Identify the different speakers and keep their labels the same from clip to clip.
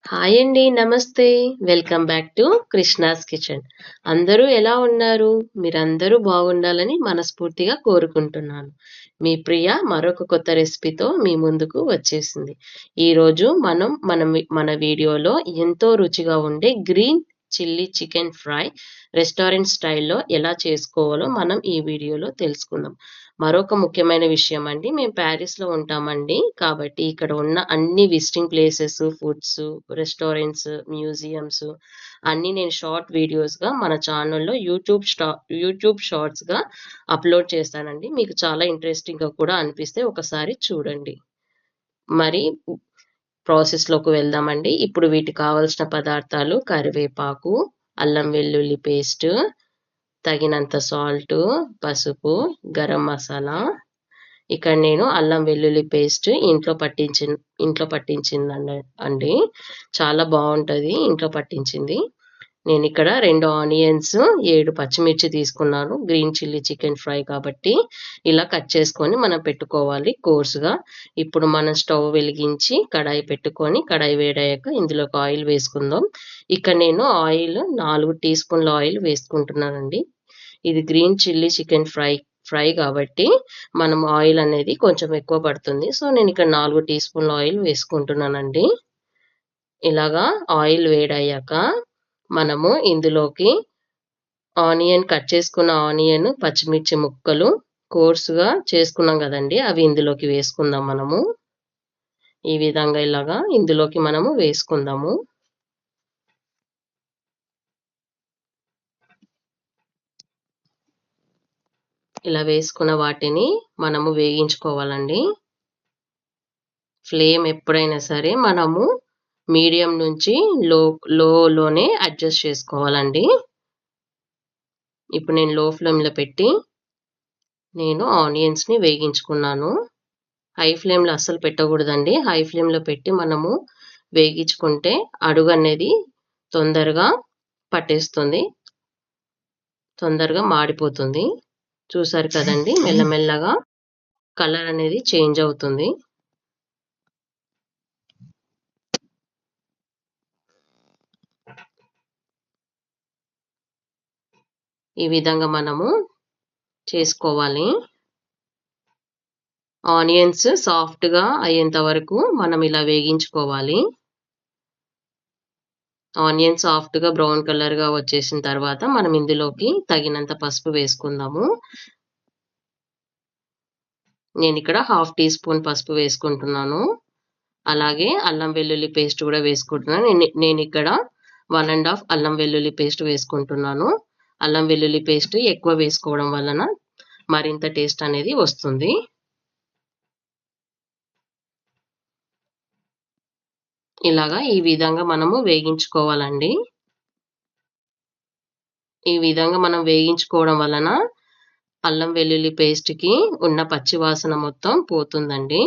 Speaker 1: Hi అండి. నమస్తే. Welcome back to Krishna's kitchen. అందరూ ఎలా ఉన్నారు? మీరందరూ బాగుండాలని మనస్ఫూర్తిగా కోరుకుంటున్నాను. మీ ప్రియ మరొక కొత్త రెసిపీతో మీ ముందుకు వచ్చేసింది. ఈరోజు మన వీడియోలో ఎంతో రుచిగా ఉండే green chilli chicken fry restaurant స్టైల్‌లో ఎలా చేసుకోవాలో మనం ఈ వీడియోలో తెలుసుకుందాం. మరొక ముఖ్యమైన విషయం అండి. మేము ప్యారిస్‌లో ఉంటామండి. కాబట్టి ఇక్కడ ఉన్న అన్ని visiting places, foods, restaurants, museums అన్నీ నేను షార్ట్ వీడియోస్‌గా మన ఛానెల్‌లో యూట్యూబ్ షార్ట్స్‌గా అప్‌లోడ్ చేస్తానండి. మీకు చాలా ఇంట్రెస్టింగ్‌గా కూడా అనిపిస్తే ఒకసారి చూడండి. మరి ప్రాసెస్‌లోకి వెళ్దామండి. ఇప్పుడు వీటికి కావాల్సిన పదార్థాలు కరివేపాకు, అల్లం వెల్లుల్లి పేస్టు, తగినంత సాల్టు, పసుపు, గరం మసాలా. ఇక్కడ నేను అల్లం వెల్లుల్లి పేస్ట్ ఇంట్లో పట్టించిందండి. చాలా బావుంటది ఇంట్లో పట్టించింది. నేనిక్కడ 2 ఆనియన్స్, 7 పచ్చిమిర్చి తీసుకున్నాను. గ్రీన్ చిల్లీ చికెన్ ఫ్రై కాబట్టి ఇలా కట్ చేసుకొని మనం పెట్టుకోవాలి కోర్స్‌గా. ఇప్పుడు మనం స్టవ్ వెలిగించి కడాయి పెట్టుకొని, కడాయి వేడయ్యాక ఇందులోకి ఆయిల్ వేసుకుందాం. ఇక్కడ నేను 4 టీ స్పూన్ల ఆయిల్ వేసుకుంటున్నానండి. ఇది గ్రీన్ చిల్లీ చికెన్ ఫ్రై కాబట్టి మనం ఆయిల్ అనేది కొంచెం ఎక్కువ పడుతుంది. సో, నేనిక్కడ 4 టీ స్పూన్ల ఆయిల్ వేసుకుంటున్నానండి. ఇలాగా ఆయిల్ వేడయ్యాక మనము ఇందులోకి కట్ చేసుకున్న ఆనియన్, పచ్చిమిర్చి ముక్కలు కోర్స్‌గా చేసుకున్నాం గదండీ! అవి ఇందులోకి వేసుకుందాం మనము. ఈ విధంగా ఇలాగా ఇందులోకి మనము వేసుకుందాము. ఇలా వేసుకున్న వాటిని మనము వేగించుకోవాలండి. ఫ్లేమ్ ఎప్పుడైనా సరే మనము మీడియం నుంచి లోలోనే అడ్జస్ట్ చేసుకోవాలండి. ఇప్పుడు నేను లో ఫ్లేమ్‌లో పెట్టి ఆనియన్స్‌ని వేగించుకున్నాను. హై ఫ్లేమ్‌లో అస్సలు పెట్టకూడదండి. హై ఫ్లేమ్‌లో పెట్టి మనము వేగించుకుంటే అడుగనేది తొందరగా పట్టేస్తుంది. తొందరగా మాడిపోతుంది. చూసారు కదండీ! మెల్లమెల్లగా కలర్ అనేది చేంజ్ అవుతుంది. ఈ విధంగా మనము చేసుకోవాలి. ఆనియన్స్ సాఫ్ట్‌గా అయ్యేంత వరకు మనం ఇలా వేగించుకోవాలి. ఆనియన్ సాఫ్ట్‌గా బ్రౌన్ కలర్‌గా వచ్చేసిన తర్వాత మనం ఇందులోకి తగినంత పసుపు వేసుకుందాము. నేనిక్కడ హాఫ్ టీ స్పూన్ పసుపు వేసుకుంటున్నాను. అలాగే అల్లం వెల్లుల్లి పేస్ట్ కూడా వేసుకుంటున్నాను. నేనిక్కడ 1 ½ అల్లం వెల్లుల్లి పేస్ట్ వేసుకుంటున్నాను. అల్లం వెల్లుల్లి పేస్ట్ ఎక్కువ వేసుకోవడం వలన మరింత టేస్ట్ అనేది వస్తుంది. ఇలాగా ఈ విధంగా మనము వేగించుకోవాలండి. ఈ విధంగా మనం వేగించుకోవడం వలన అల్లం వెల్లుల్లి పేస్ట్‌కి ఉన్న పచ్చి వాసన మొత్తం పోతుందండి.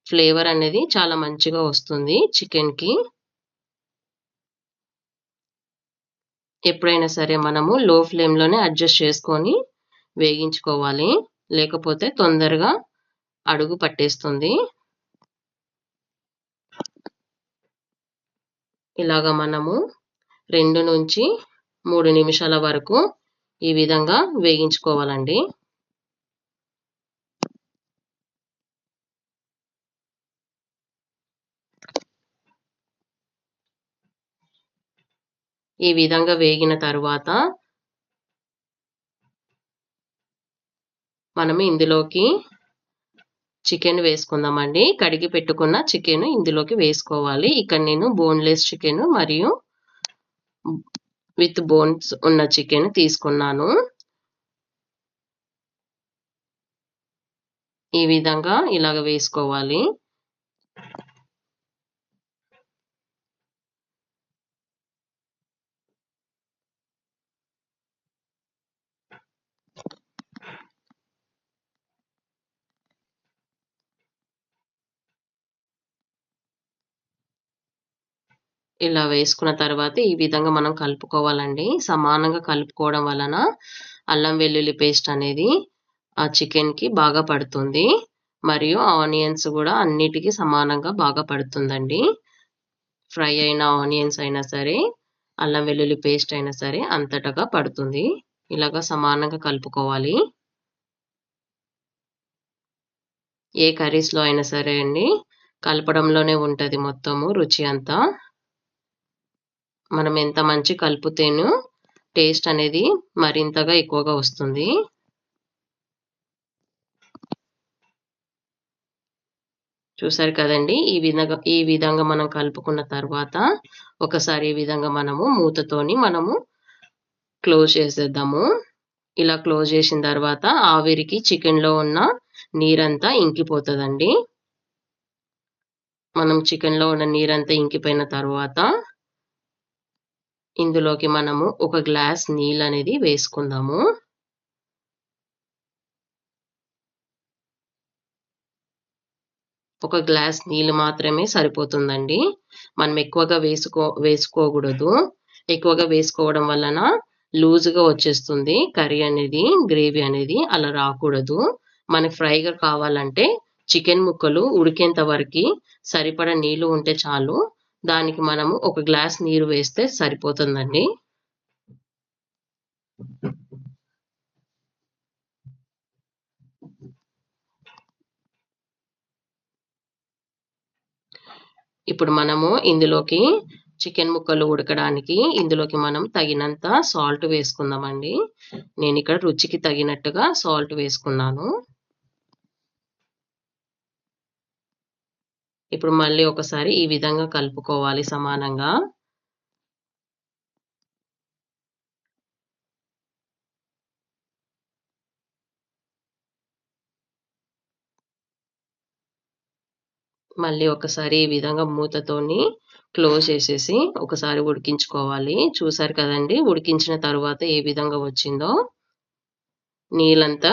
Speaker 1: ఫ్లేవర్ అనేది చాలా మంచిగా వస్తుంది చికెన్‌కి. ఎప్పుడైనా సరే మనము లో ఫ్లేమ్‌లోనే అడ్జస్ట్ చేసుకొని వేగించుకోవాలి. లేకపోతే తొందరగా అడుగు పట్టేస్తుంది. ఇలాగ మనము 2-3 నిమిషాల వరకు ఈ విధంగా వేగించుకోవాలండి. ఈ విధంగా వేగిన తరువాత మనం ఇందులోకి చికెన్ వేసుకుందామండి. కడిగి పెట్టుకున్న చికెన్ ఇందులోకి వేసుకోవాలి. ఇక్కడ నేను బోన్‌లెస్ చికెన్ మరియు విత్ బోన్స్ ఉన్న చికెన్ తీసుకున్నాను. ఈ విధంగా ఇలాగ వేసుకోవాలి. ఇలా వేసుకున్న తర్వాత ఈ విధంగా మనం కలుపుకోవాలండి. సమానంగా కలుపుకోవడం వలన అల్లం వెల్లుల్లి పేస్ట్ అనేది ఆ చికెన్‌కి బాగా పడుతుంది. మరియు ఆనియన్స్ గూడా అన్నిటికి సమానంగా బాగా పడుతుందండి. ఫ్రై అయిన ఆనియన్స్ అయినా సరే, అల్లం వెల్లుల్లి పేస్ట్ అయినా సరే అంతటగా పడుతుంది. ఇలాగా సమానంగా కలుపుకోవాలి. ఏ కర్రీస్‌లో అయినా సరే అండి, కలపడంలోనే ఉంటది మొత్తము రుచి అంతా. మనం ఎంత మంచి కలిపితేను టేస్ట్ అనేది మరింతగా ఎక్కువగా వస్తుంది. చూసారు కదండీ! ఈ విధంగా మనం కలుపుకున్న తర్వాత ఒకసారి ఈ విధంగా మనము క్లోజ్ చేసేద్దాము. ఇలా క్లోజ్ చేసిన తర్వాత ఆవిరికి చికెన్‌లో ఉన్న నీరంతా ఇంకిపోతదండి. మనం చికెన్‌లో ఉన్న నీరంతా ఇంకిపోయిన తర్వాత ఇందులోకి మనము ఒక గ్లాస్ నీళ్ళనేది వేసుకుందాము. ఒక గ్లాస్ నీళ్ళు మాత్రమే సరిపోతుందండి. మనం ఎక్కువగా వేసుకోకూడదు. ఎక్కువగా వేసుకోవడం వలన లూజ్‌గా వచ్చేస్తుంది కర్రీ అనేది, గ్రేవీ అనేది అలా రాకూడదు. మనకి ఫ్రైగా కావాలంటే చికెన్ ముక్కలు ఉడికేంత వరకి సరిపడా నీళ్ళు ఉంటే చాలు. దానికి మనము ఒక గ్లాస్ నీరు వేస్తే సరిపోతుందండి. ఇప్పుడు మనము ఇందులోకి చికెన్ ముక్కలు ఉడకడానికి ఇందులోకి మనం తగినంత సాల్ట్ వేసుకుందామండి. నేనిక్కడ రుచికి తగినట్టుగా సాల్ట్ వేసుకున్నాను. ఇప్పుడు మళ్ళీ ఒకసారి ఈ విధంగా కలుపుకోవాలి సమానంగా. మళ్ళీ ఒకసారి ఈ విధంగా మూతతోని క్లోజ్ చేసేసి ఒకసారి ఉడికించుకోవాలి. చూసారు కదండీ! ఉడికించిన తరువాత ఏ విధంగా వచ్చిందో. నీళ్ళంతా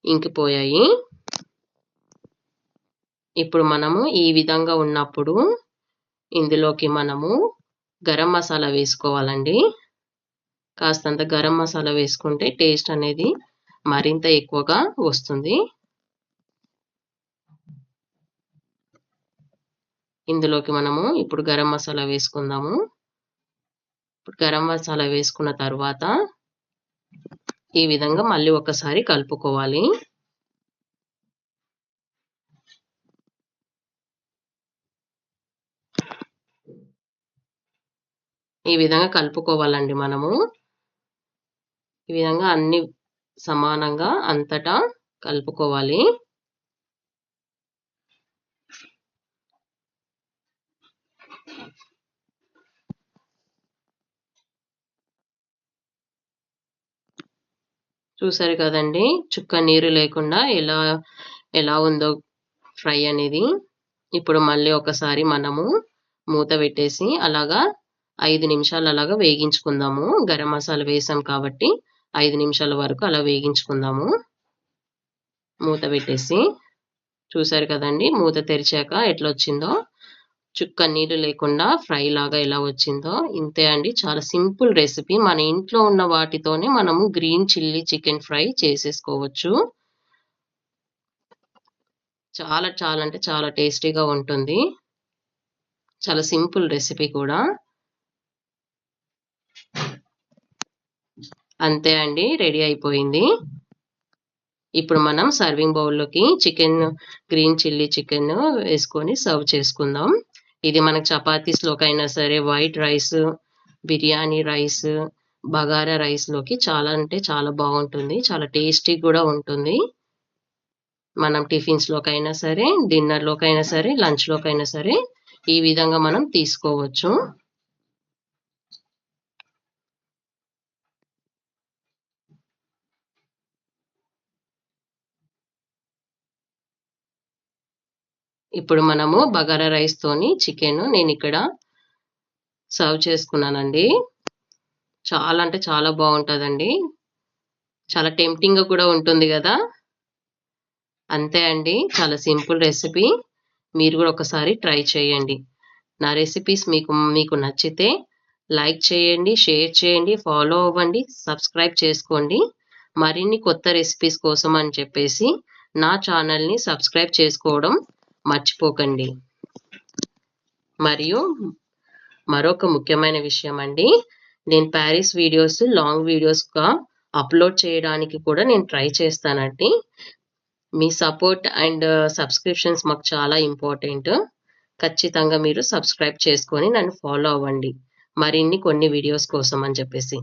Speaker 1: ఇంకిపోయాయి. ఇప్పుడు మనము ఈ విధంగా ఉన్నప్పుడు ఇందులోకి మనము గరం మసాలా వేసుకోవాలండి. కాస్తంత గరం మసాలా వేసుకుంటే టేస్ట్ అనేది మరింత ఎక్కువగా వస్తుంది. ఇందులోకి మనము ఇప్పుడు గరం మసాలా వేసుకుందాము. ఇప్పుడు గరం మసాలా వేసుకున్న తర్వాత ఈ విధంగా మళ్ళీ ఒకసారి కలుపుకోవాలి. ఈ విధంగా కలుపుకోవాలండి మనము. ఈ విధంగా అన్ని సమానంగా అంతటా కలుపుకోవాలి. చూసారు కదండీ! చుక్క నీరు లేకుండా ఎలా ఉందో ఫ్రై అనేది. ఇప్పుడు మళ్ళీ ఒకసారి మనము మూత పెట్టేసి అలాగా 5 నిమిషాలు అలాగా వేగించుకుందాము. గరం మసాలా వేసాం కాబట్టి 5 నిమిషాల వరకు అలా వేగించుకుందాము. మూత పెట్టేసి. చూసారు కదండీ! మూత తెరిచాక ఎట్లొచ్చిందో. చుక్క నీళ్ళు లేకుండా ఫ్రై లాగా ఎలా వచ్చిందో. ఇంతే అండి. చాలా సింపుల్ రెసిపీ. మన ఇంట్లో ఉన్న వాటితోనే మనము గ్రీన్ చిల్లీ చికెన్ ఫ్రై చేసేసుకోవచ్చు. చాలా అంటే చాలా టేస్టీగా ఉంటుంది. చాలా సింపుల్ రెసిపీ కూడా. అంతే అండి. రెడీ అయిపోయింది. ఇప్పుడు మనం సర్వింగ్ బౌల్‌లోకి గ్రీన్ చిల్లీ చికెన్ వేసుకొని సర్వ్ చేసుకుందాం. ఇది మనకు చపాతీస్‌లోకైనా సరే, white rice, biryani rice, bagara రైస్‌లోకి చాలా అంటే చాలా బాగుంటుంది. చాలా టేస్టీ కూడా ఉంటుంది. మనం టిఫిన్స్‌లోకైనా సరే, డిన్నర్‌లోకైనా సరే, లంచ్‌లోకైనా సరే ఈ విధంగా మనం తీసుకోవచ్చు. ఇప్పుడు మనము బగారా రైస్‌తోని చికెను నేనిక్కడ సర్వ్ చేసుకున్నానండి. చాలా అంటే చాలా బాగుంటదండి. చాలా టెంప్టింగ్‌గా కూడా ఉంటుంది గదా! అంతే అండి. చాలా సింపుల్ రెసిపీ. మీరు గూడా ఒకసారి ట్రై చేయండి. నా రెసిపీస్ మీకు నచ్చితే లైక్ చేయండి, షేర్ చేయండి, ఫాలో అవ్వండి, సబ్స్క్రైబ్ చేసుకోండి. మరిన్ని కొత్త రెసిపీస్ కోసం అని చెప్పేసి నా ఛానల్‌ని సబ్స్క్రైబ్ చేసుకోవడం మర్చిపోకండి. మరియు మరొక ముఖ్యమైన విషయం అండి, నేను ప్యారిస్ వీడియోస్ లాంగ్ వీడియోస్‌గా అప్‌లోడ్ చేయడానికి కూడా నేను ట్రై చేస్తానండి. మీ సపోర్ట్ అండ్ సబ్స్క్రిప్షన్స్ మాకు చాలా ఇంపార్టెంట్. ఖచ్చితంగా మీరు సబ్స్క్రైబ్ చేసుకొని నన్ను ఫాలో అవ్వండి. కొన్ని వీడియోస్ కోసం అని చెప్పేసి.